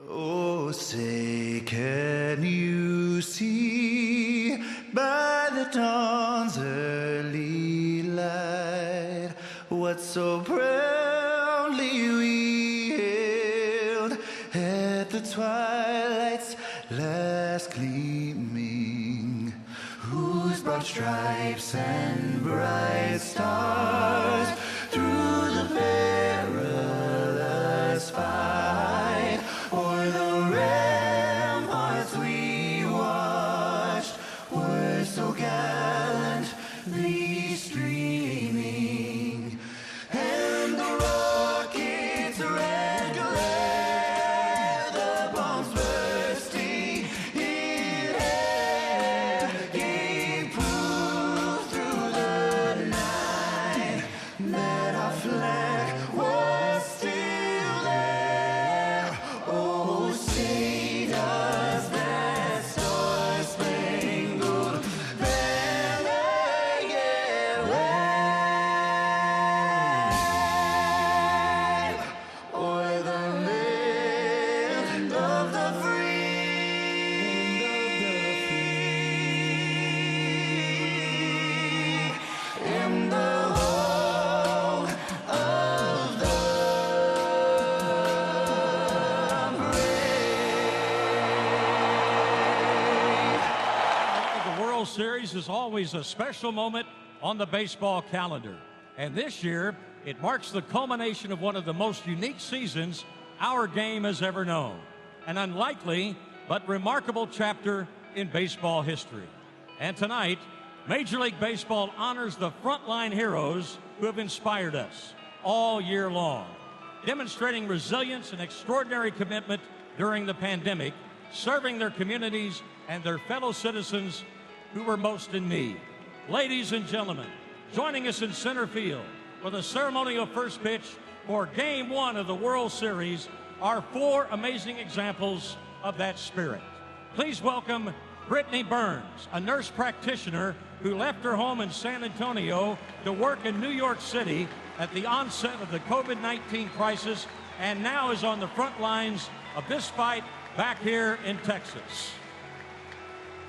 Oh, say, can you see by the dawn's early light what so proudly we hailed at the twilight's last gleaming, whose broad stripes and bright stars through the perilous fight o'er the ramparts we watched were so gallantly streaming, and the rockets' red glare, the bombs bursting in air, gave proof through the night that our flag was still there. Oh, say does that star-spangled banner yet wave o'er the land of the free, in the home of the The World Series is always a special moment on the baseball calendar. And this year, it marks the culmination of one of the most unique seasons our game has ever known. An unlikely but remarkable chapter in baseball history. And tonight, Major League Baseball honors the frontline heroes who have inspired us all year long, demonstrating resilience and extraordinary commitment during the pandemic, serving their communities and their fellow citizens who were most in need. Ladies and gentlemen, joining us in center field for the ceremonial first pitch for Game 1 of the World Series are four amazing examples of that spirit. Please welcome Brittany Burns, a nurse practitioner who left her home in San Antonio to work in New York City at the onset of the COVID-19 crisis and now is on the front lines of this fight back here in Texas.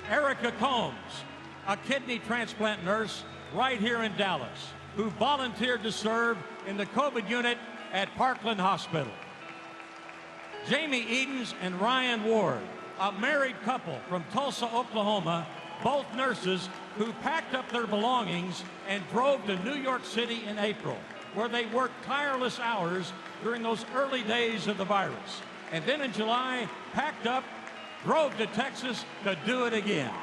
Erica Combs, a kidney transplant nurse right here in Dallas, who volunteered to serve in the COVID unit at Parkland Hospital. Jamie Edens and Ryan Ward, a married couple from Tulsa, Oklahoma, both nurses who packed up their belongings and drove to New York City in April, where they worked tireless hours during those early days of the virus. And then in July, packed up, drove to Texas to do it again.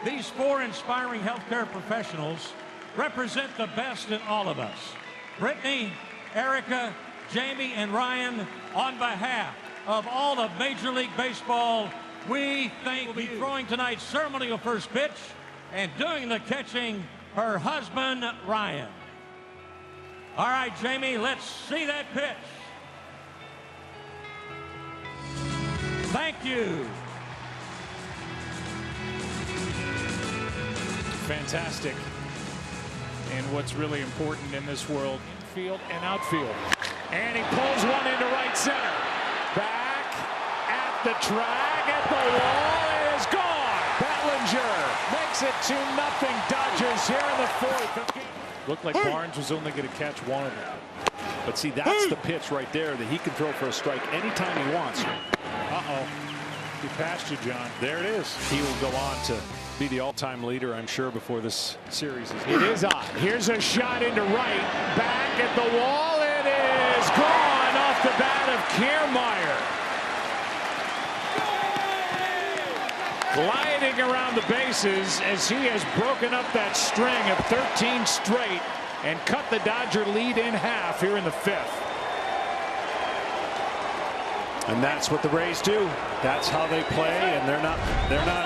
These four inspiring healthcare professionals represent the best in all of us. Brittany, Erica, Jamie, and Ryan, on behalf of all of Major League Baseball, we thank you. Will be throwing tonight's ceremonial first pitch and doing the catching, her husband, Ryan. All right, Jamie, let's see that pitch. Thank you. Fantastic. And what's really important in this world, infield and outfield. And he pulls one into right center. Back at the track, at the wall, it is gone. Bellinger makes it 2-0 Dodgers here in the fourth. Looked like Barnes was only going to catch one of them. But see, that's the pitch right there that he can throw for a strike anytime he wants. Uh-oh. He passed you, John. There it is. He will go on to be the all-time leader, I'm sure, before this series is It is on. Here's a shot into right. Back at the wall. It is gone off the bat of Kiermaier. Gliding around the bases as he has broken up that string of 13 straight and cut the Dodger lead in half here in the fifth. And that's what the Rays do. That's how they play, and they're not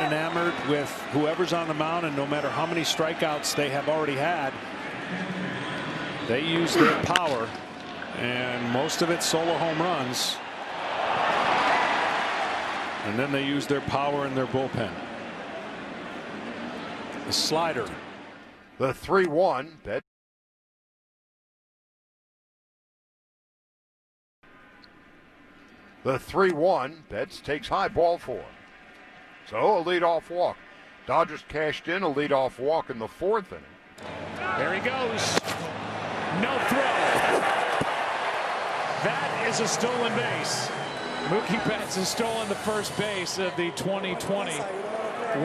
enamored with whoever's on the mound, and no matter how many strikeouts they have already had, they use their power, and most of it's solo home runs. And then they use their power in their bullpen. The slider. The 3-1 that The 3-1. Betts takes high, ball 4. So a leadoff walk. Dodgers cashed in a leadoff walk in the 4th inning. There he goes. No throw. That is a stolen base. Mookie Betts has stolen the first base of the 2020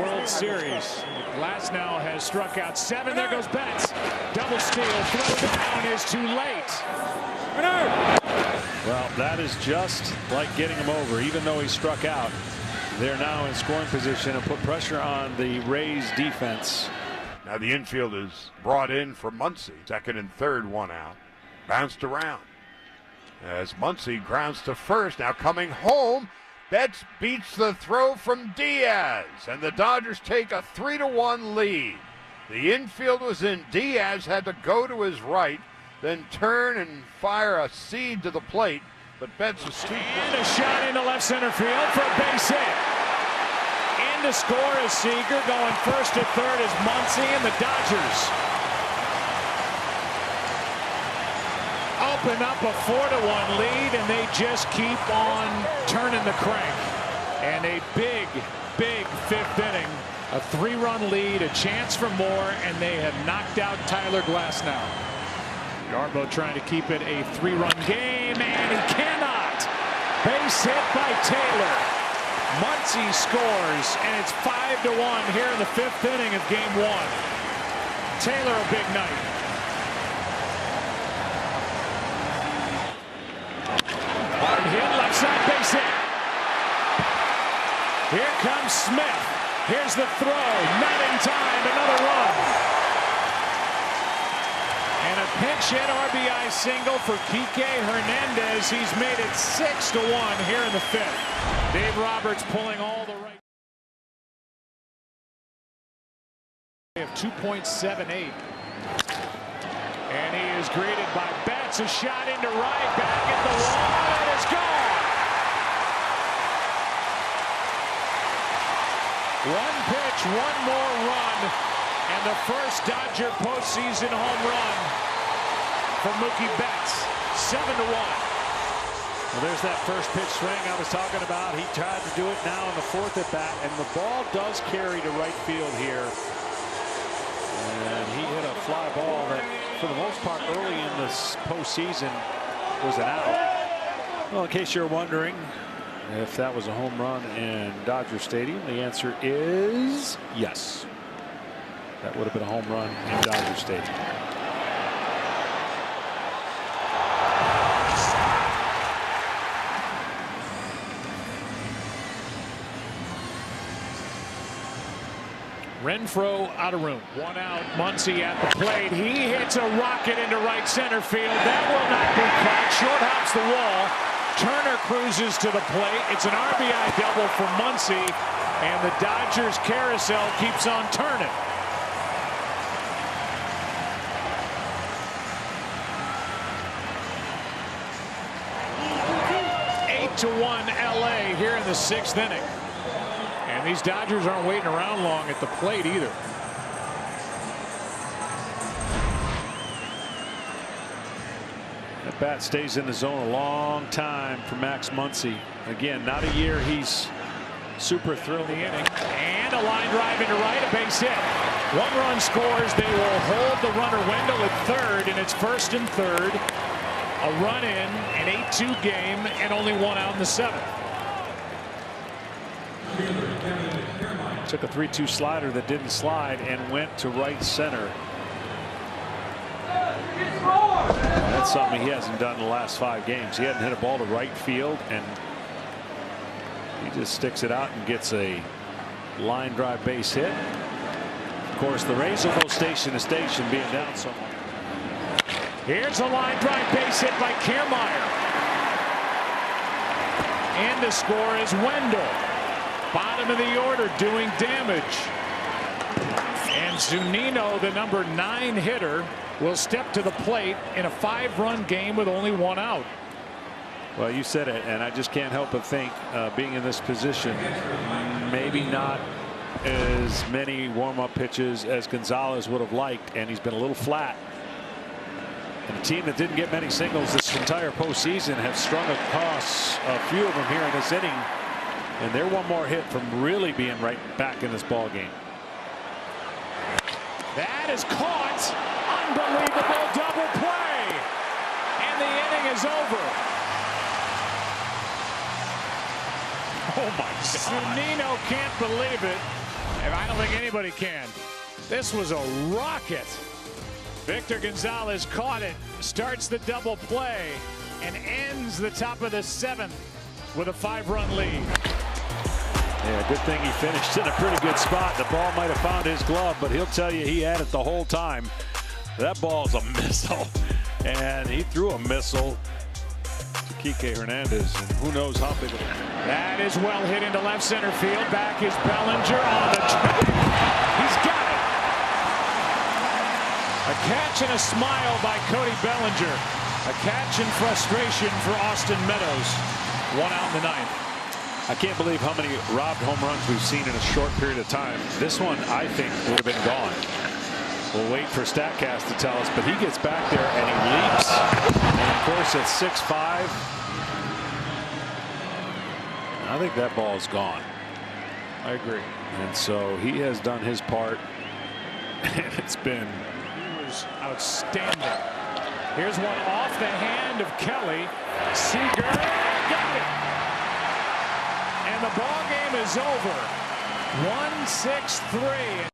World Series. Glasnow has struck out 7. There goes Betts. Double steal. Throw down is too late. Well, that is just like getting him over. Even though he struck out, they're now in scoring position and put pressure on the Rays defense. Now the infield is brought in for Muncy. 2nd and 3rd, 1 out. Bounced around. As Muncy grounds to first. Now coming home. Betts beats the throw from Diaz. And the Dodgers take a 3-1 lead. The infield was in. Diaz had to go to his right, then turn and fire a seed to the plate. But Betts is too And a shot into left center field for a base hit. In to score is Seager. Going first to third is Muncy, and the Dodgers open up a 4-1 lead, and they just keep on turning the crank. And a big 5th inning. A 3-run lead, a chance for more, and they have knocked out Tyler Glasnow. Garbo trying to keep it a 3-run game, and he cannot. Base hit by Taylor. Muncy scores, and it's 5-1 here in the 5th inning of Game 1. Taylor, a big night. Hard hit, left side base hit. Here comes Smith. Here's the throw, not in time, another run. And a pinch hit RBI single for Kike Hernandez. He's made it 6-1 here in the 5th. Dave Roberts pulling all the right. Of 2.78. And he is greeted by Betts. A shot into right, back at the wall, and it's gone. One pitch, one more run, and the first Dodger postseason home run for Mookie Betts. 7-1. Well, there's that first pitch swing I was talking about. He tried to do it now in the 4th at bat, and the ball does carry to right field here. And he hit a fly ball that, for the most part, early in this postseason was an out. Well, in case you're wondering if that was a home run in Dodger Stadium, the answer is yes. That would have been a home run in Dodger Stadium. Renfroe out of room. 1 out. Muncy at the plate. He hits a rocket into right center field. That will not be caught. Short hops the wall. Turner cruises to the plate. It's an RBI double for Muncy, and the Dodgers carousel keeps on turning. Eight to 1 LA here in the 6th inning. And these Dodgers aren't waiting around long at the plate either. That bat stays in the zone a long time for Max Muncy. Again, not a year he's super thrilled. The inning, and a line drive into right, a base hit. 1 run scores. They will hold the runner Wendell at third, and it's 1st and 3rd. A run in, an 8-2 game, and only 1 out in the 7th. Took a 3-2 slider that didn't slide and went to right center. That's something he hasn't done in the last 5 games. He hadn't hit a ball to right field, and he just sticks it out and gets a line drive base hit. Of course, the Rays will go station to station, being down so much. Here's a line drive base hit by Kiermaier. And the score is Wendell. Bottom of the order doing damage. And Zunino, the number 9 hitter, will step to the plate in a 5-run game with only 1 out. Well, you said it, and I just can't help but think, being in this position, maybe not as many warm-up pitches as Gonzalez would have liked, and he's been a little flat. And a team that didn't get many singles this entire postseason have strung across a few of them here in this inning. And they're one more hit from really being right back in this ball game. That is caught. Unbelievable double play. And the inning is over. Oh my God. Zunino can't believe it. And I don't think anybody can. This was a rocket. Victor Gonzalez caught it, starts the double play, and ends the top of the 7th with a 5-run lead. Yeah, good thing he finished in a pretty good spot. The ball might have found his glove, but he'll tell you he had it the whole time. That ball's a missile, and he threw a missile to Kike Hernandez, and who knows how big of a... That is well hit into left center field. Back is Bellinger on the track. He's got it. A catch and a smile by Cody Bellinger. A catch and frustration for Austin Meadows. 1 out in the 9th. I can't believe how many robbed home runs we've seen in a short period of time. This one, I think, would have been gone. We'll wait for StatCast to tell us, but he gets back there and he leaps. And of course, at 6'5", I think that ball is gone. I agree. And so he has done his part. And it's been... He was outstanding. Here's one off the hand of Kelly. Seager got it. And the ball game is over. 1-6-3.